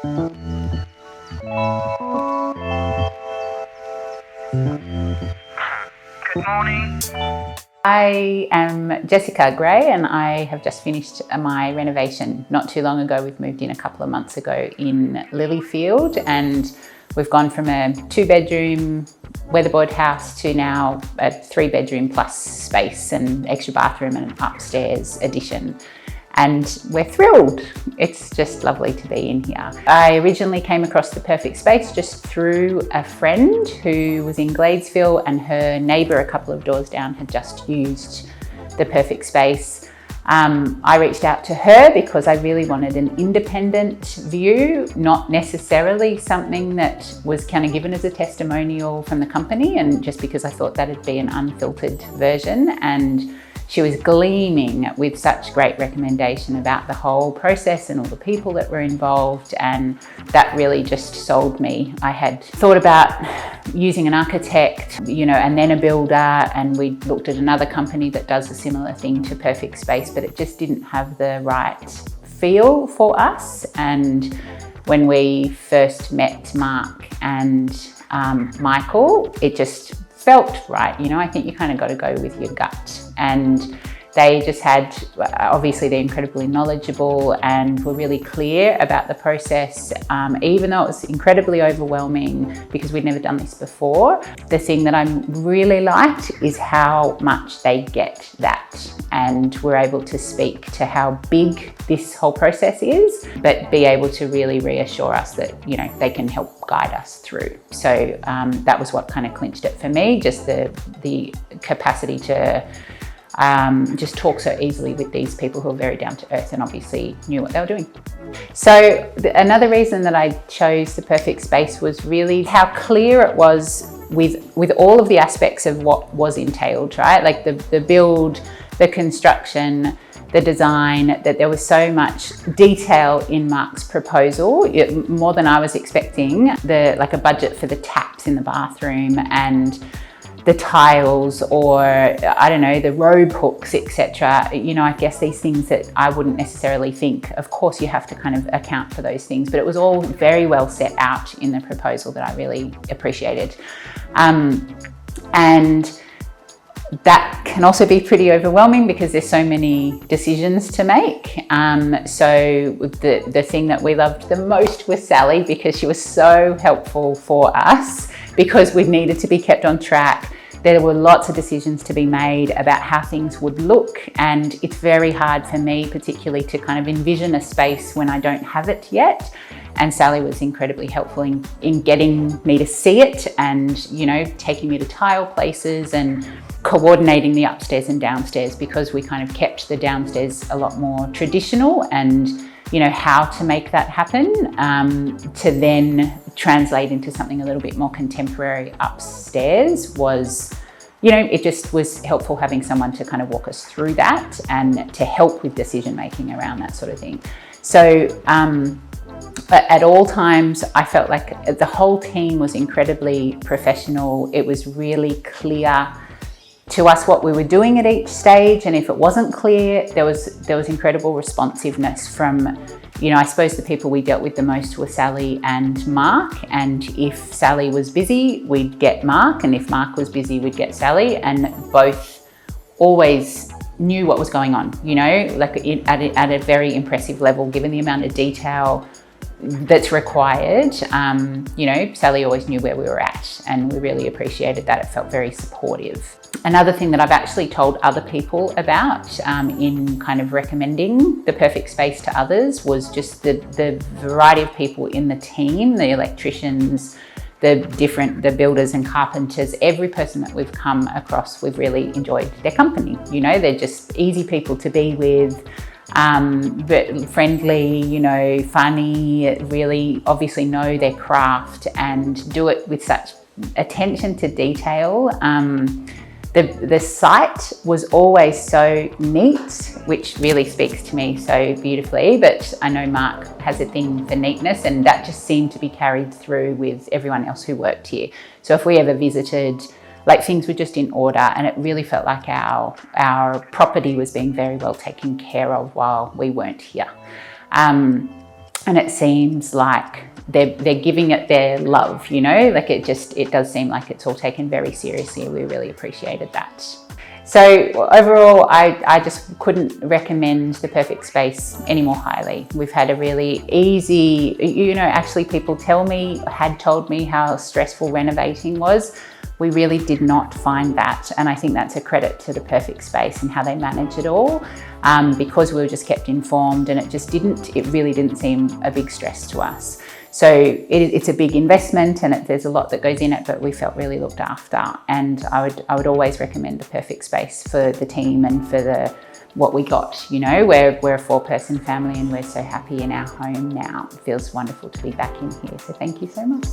Good morning. I am Jessica Gray and I have just finished my renovation not too long ago. We've moved in a couple of months ago in Lilyfield, and we've gone from a 2-bedroom weatherboard house to now a 3-bedroom plus space and extra bathroom and an upstairs addition. And we're thrilled. It's just lovely to be in here. I originally came across the perfect space just through a friend who was in Gladesville, and her neighbour a couple of doors down had just used the perfect space. I reached out to her because I really wanted an independent view, not necessarily something that was kind of given as a testimonial from the company, and just because I thought that'd be an unfiltered version. And she was gleaming with such great recommendation about the whole process and all the people that were involved, and that really just sold me. I had thought about using an architect, and then a builder, and we looked at another company that does a similar thing to Perfect Space, but it just didn't have the right feel for us. And when we first met Mark and Michael, it just felt right. I think you kind of got to go with your gut. And they just had, obviously they're incredibly knowledgeable and were really clear about the process, even though it was incredibly overwhelming because we'd never done this before. The thing that I really liked is how much they get that, and we're able to speak to how big this whole process is, but be able to really reassure us that, they can help guide us through. So that was what kind of clinched it for me, just the capacity to just talk so easily with these people who are very down to earth and obviously knew what they were doing. So another reason that I chose the perfect space was really how clear it was with all of the aspects of what was entailed, right? Like the build, the construction, the design, that there was so much detail in Mark's proposal, more than I was expecting. Like a budget for the taps in the bathroom and the tiles, or I don't know, the robe hooks, etc. I guess these things that I wouldn't necessarily think. Of course, you have to kind of account for those things, but it was all very well set out in the proposal that I really appreciated. And that can also be pretty overwhelming because there's so many decisions to make. So the thing that we loved the most was Sally, because she was so helpful for us because we needed to be kept on track. There were lots of decisions to be made about how things would look, and it's very hard for me particularly to kind of envision a space when I don't have it yet. And Sally was incredibly helpful in getting me to see it and, taking me to tile places and coordinating the upstairs and downstairs, because we kind of kept the downstairs a lot more traditional, and how to make that happen to then translate into something a little bit more contemporary upstairs was, it just was helpful having someone to kind of walk us through that and to help with decision making around that sort of thing. So at all times, I felt like the whole team was incredibly professional. It was really clear to us what we were doing at each stage, and if it wasn't clear, there was incredible responsiveness from, I suppose the people we dealt with the most were Sally and Mark, and if Sally was busy, we'd get Mark, and if Mark was busy, we'd get Sally, and both always knew what was going on, at a very impressive level, given the amount of detail that's required. Sally always knew where we were at, and we really appreciated that. It felt very supportive. Another thing that I've actually told other people about in kind of recommending the perfect space to others was just the variety of people in the team, the electricians, the builders and carpenters. Every person that we've come across, we've really enjoyed their company. They're just easy people to be with. But friendly, funny, really obviously know their craft and do it with such attention to detail. The site was always so neat, which really speaks to me so beautifully, but I know Mark has a thing for neatness, and that just seemed to be carried through with everyone else who worked here. So if we ever visited, things were just in order, and it really felt like our property was being very well taken care of while we weren't here. and it seems like they're giving it their love, you know, like it does seem like it's all taken very seriously. We really appreciated that. So overall, I just couldn't recommend the Perfect Space any more highly. We've had a really easy, you know, actually people had told me how stressful renovating was. We really did not find that, and I think that's a credit to the Perfect Space and how they manage it all, because we were just kept informed, and it really didn't seem a big stress to us. So it's a big investment, and there's a lot that goes in it, but we felt really looked after, and I would always recommend the Perfect Space for the team and for what we got. You know, we're a 4-person family, and we're so happy in our home now. It feels wonderful to be back in here, so thank you so much.